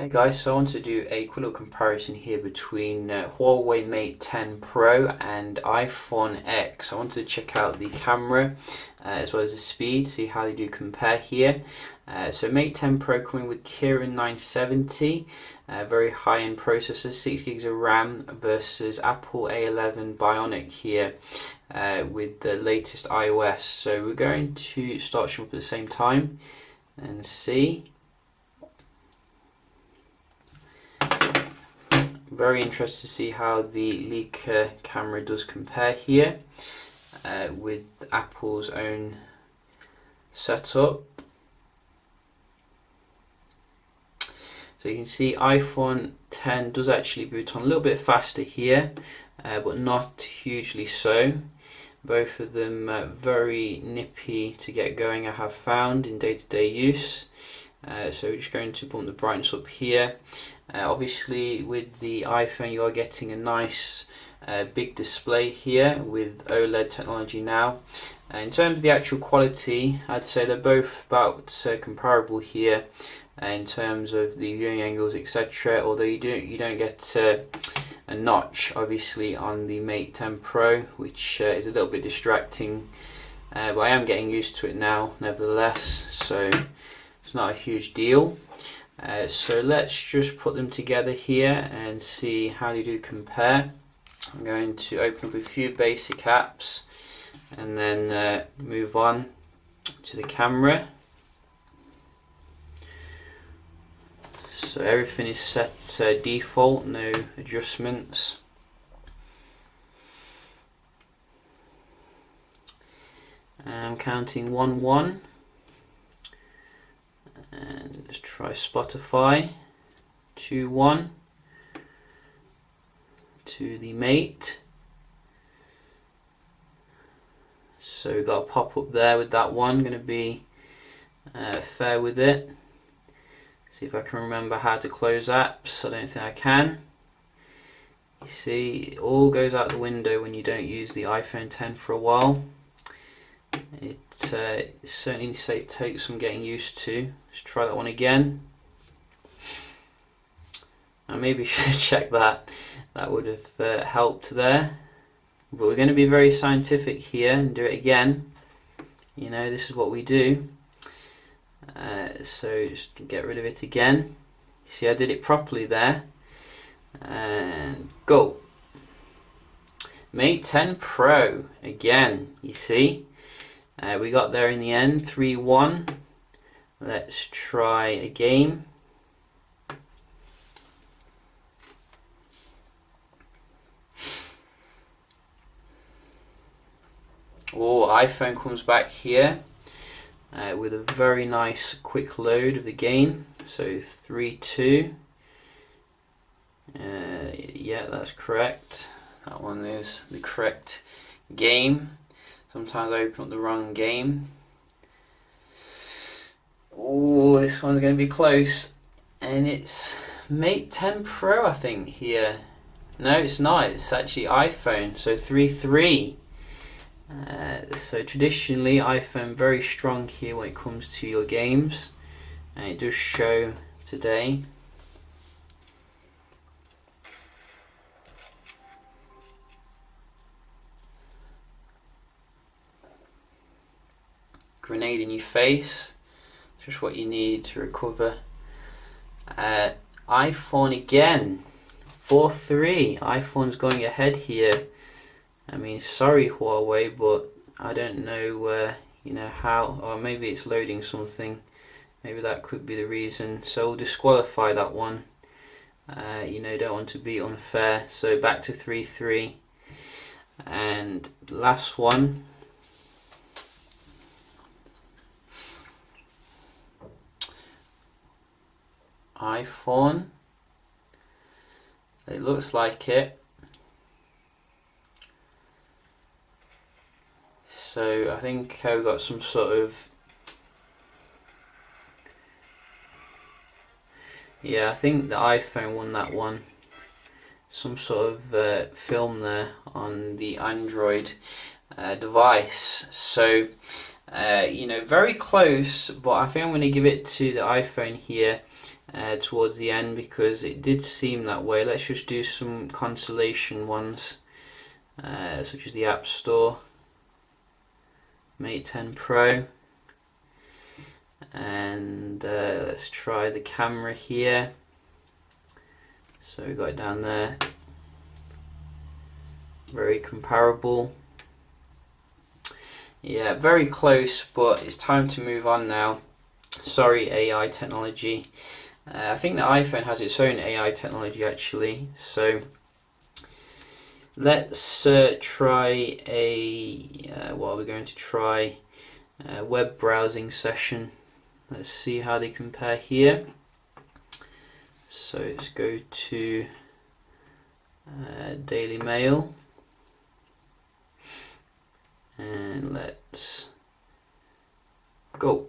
Hey guys, so I want to do a quick little comparison here between Huawei Mate 10 Pro and iPhone X. I wanted to check out the camera as well as the speed, see how they do compare here. So Mate 10 Pro coming with Kirin 970, very high-end processor, 6 gigs of RAM versus Apple A11 Bionic here with the latest iOS. So we're going to start them up at the same time and see. Very interested to see how the Leica camera does compare here with Apple's own setup. So you can see iPhone 10 does actually boot on a little bit faster here, but not hugely so. Both of them very nippy to get going, I have found, in day-to-day use. So we're just going to bump the brightness up here. Obviously with the iPhone you are getting a nice big display here with OLED technology now. In terms of the actual quality, I'd say they're both about comparable here in terms of the viewing angles, etc. Although you don't get a notch obviously on the Mate 10 Pro, which is a little bit distracting, but I am getting used to it now nevertheless, so it's not a huge deal. So let's just put them together here and see how they do compare. I'm going to open up a few basic apps and then move on to the camera. So everything is set default, no adjustments. I'm counting 1 1. And let's try Spotify. 2 1 to the Mate. So we've got a pop up there with that one. Going to be fair with it. See if I can remember how to close apps. I don't think I can. You see, it all goes out the window when you don't use the iPhone 10 for a while. It certainly takes some getting used to. Let's try that one again. I maybe should have checked that. That would have helped there. But we're going to be very scientific here and do it again. You know, this is what we do. So just get rid of it again. You see, I did it properly there. And go. Mate 10 Pro again. You see. We got there in the end, 3 1. Let's try a game. Oh, iPhone comes back here with a very nice quick load of the game. So 3 2. Yeah, that's correct. That one is the correct game. Sometimes I open up the wrong game. Oh, this one's going to be close. And it's Mate 10 Pro, I think, here. No, it's not. It's actually iPhone. So 3 3. So traditionally, iPhone very strong here when it comes to your games. And it does show today. Grenade in your face, just what you need to recover. iPhone again, 4-3. iPhone's going ahead here. I mean, sorry Huawei, but I don't know, you know how, or maybe it's loading something. Maybe that could be the reason. So we'll disqualify that one. You know, don't want to be unfair. So back to 3-3, and last one. iPhone, it looks like it. So I think we've got some sort of, yeah, I think the iPhone won that one. Some sort of film there on the Android device. So you know, very close, but I think I'm going to give it to the iPhone here. towards the end, because it did seem that way. Let's just do some consolation ones, such as the App Store, Mate 10 Pro, and let's try the camera here. So we got it down there, very comparable. Yeah, very close, but it's time to move on now. Sorry, AI technology. I think the iPhone has its own AI technology actually. So let's try what are we going to try? Web browsing session. Let's see how they compare here. So let's go to Daily Mail, and let's go.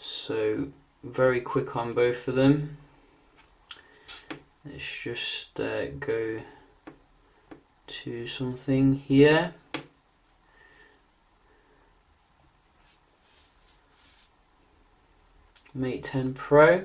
So very quick on both of them. Let's just go to something here. Mate 10 Pro.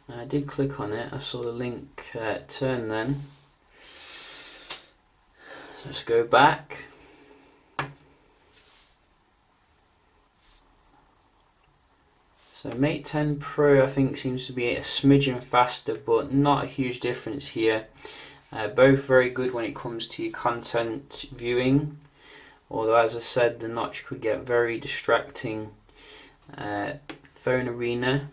I did click on it, I saw the link turn then. Let's go back. So Mate 10 Pro I think seems to be a smidgen faster, but not a huge difference here. Both very good when it comes to your content viewing, although as I said, the notch could get very distracting. Phone arena.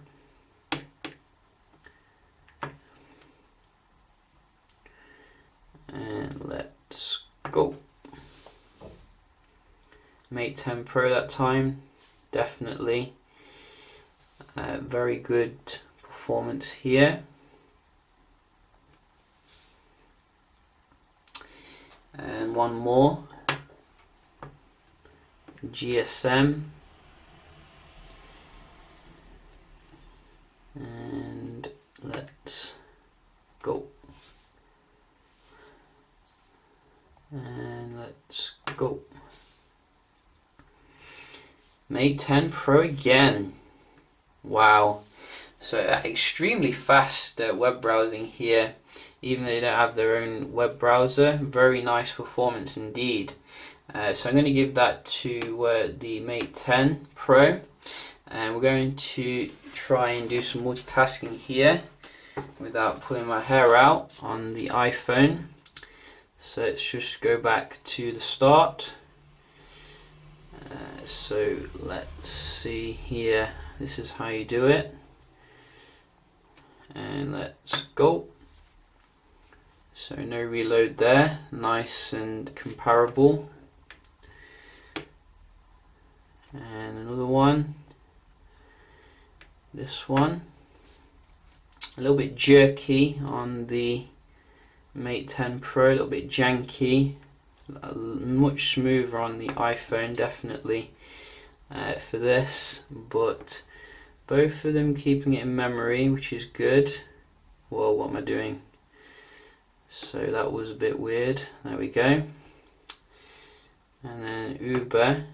And let's go. Mate 10 Pro that time, definitely. Very good performance here. And one more. GSM. And let's go. And let's go. Mate 10 Pro again. Wow. So extremely fast web browsing here, even though they don't have their own web browser. Very nice performance indeed. So I'm going to give that to the Mate 10 Pro, and we're going to try and do some multitasking here without pulling my hair out on the iPhone. So let's just go back to the start. So let's see here, this is how you do it, and let's go. So no reload there, nice and comparable. And another one, this one, a little bit jerky on the Mate 10 Pro, a little bit janky, much smoother on the iPhone definitely for this, but both of them keeping it in memory, which is good. Whoa, what am I doing? So that was a bit weird. There we go. And then Uber.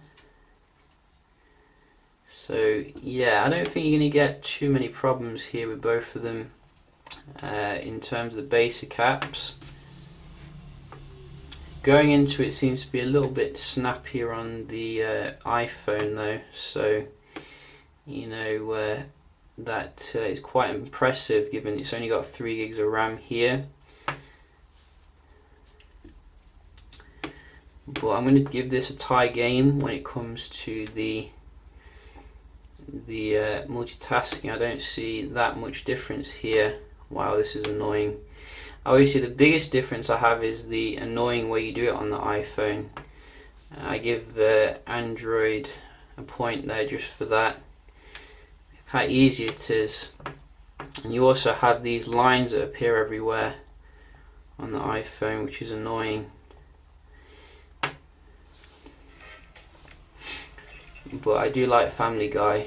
So yeah, I don't think you're going to get too many problems here with both of them in terms of the basic apps. Going into it seems to be a little bit snappier on the iPhone though, so you know that is quite impressive given it's only got 3 gigs of RAM here. But I'm going to give this a tie game when it comes to the multitasking. I don't see that much difference here. Wow, this is annoying. Obviously the biggest difference I have is the annoying way you do it on the iPhone. I give the Android a point there just for that. How easy it is. And you also have these lines that appear everywhere on the iPhone, which is annoying. But I do like Family Guy.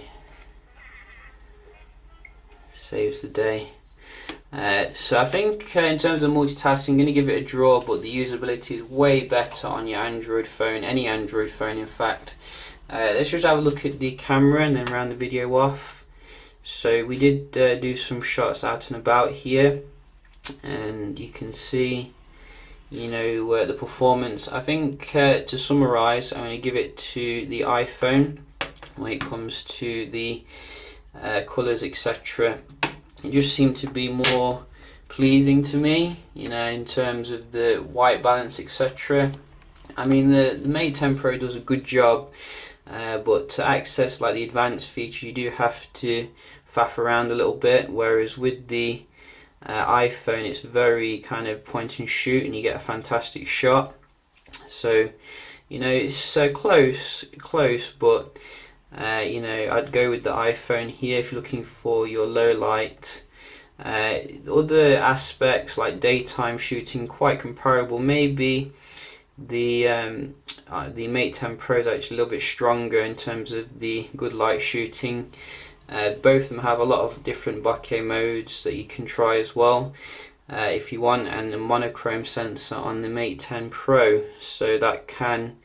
Saves the day. So I think in terms of multitasking, I'm going to give it a draw, but the usability is way better on your Android phone, any Android phone in fact. Let's just have a look at the camera and then round the video off. So we did do some shots out and about here, and you can see, you know, the performance. I think to summarize, I'm going to give it to the iPhone when it comes to the colors, etc. It just seemed to be more pleasing to me, you know, in terms of the white balance, etc. I mean, the Mate 10 Pro does a good job, but to access like the advanced features, you do have to faff around a little bit, whereas with the iPhone it's very kind of point and shoot and you get a fantastic shot. So, you know, it's close, but you know, I'd go with the iPhone here if you're looking for your low light. Other aspects like daytime shooting, quite comparable. Maybe the Mate 10 Pro is actually a little bit stronger in terms of the good light shooting. Both of them have a lot of different bokeh modes that you can try as well if you want, and a monochrome sensor on the Mate 10 Pro, so that can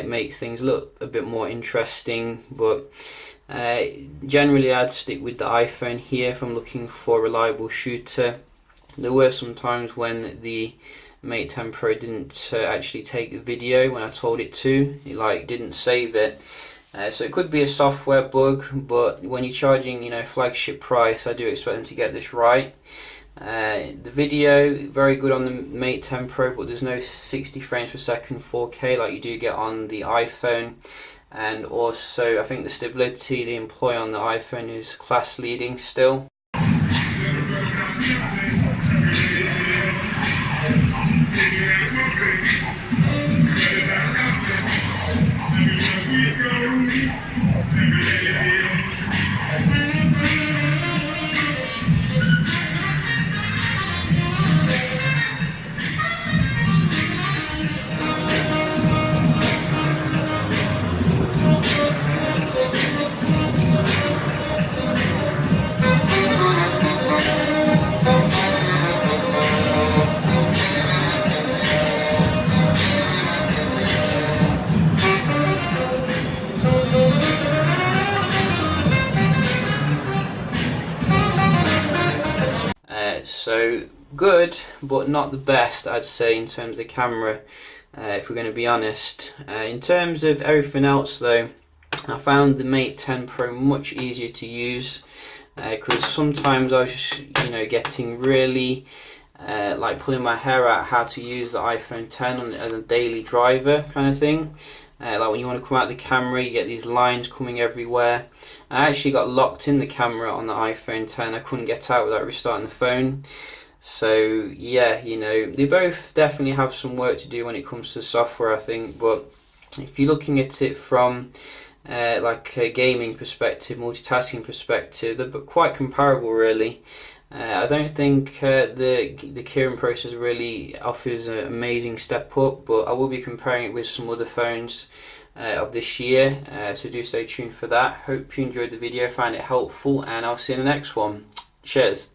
make things look a bit more interesting. But generally I'd stick with the iPhone here if I'm looking for a reliable shooter. There were some times when the Mate 10 Pro didn't actually take a video when I told it to. It like didn't save it. So it could be a software bug, but when you're charging, you know, flagship price, I do expect them to get this right. The video, very good on the Mate 10 Pro, but there's no 60 frames per second 4K like you do get on the iPhone. And also, I think the stability they employ on the iPhone is class leading still. So good, but not the best, I'd say, in terms of the camera, if we're going to be honest. In terms of everything else though, I found the Mate 10 Pro much easier to use, because sometimes I was just, you know, getting really like pulling my hair out how to use the iPhone 10 as a daily driver kind of thing. Like when you want to come out the camera, you get these lines coming everywhere. I actually got locked in the camera on the iPhone 10. I couldn't get out without restarting the phone. So yeah, you know, they both definitely have some work to do when it comes to software, I think. But if you're looking at it from like a gaming perspective, multitasking perspective, they're quite comparable really. I don't think the keyring process really offers an amazing step up, but I will be comparing it with some other phones of this year, so do stay tuned for that. Hope you enjoyed the video, find it helpful, and I'll see you in the next one. Cheers.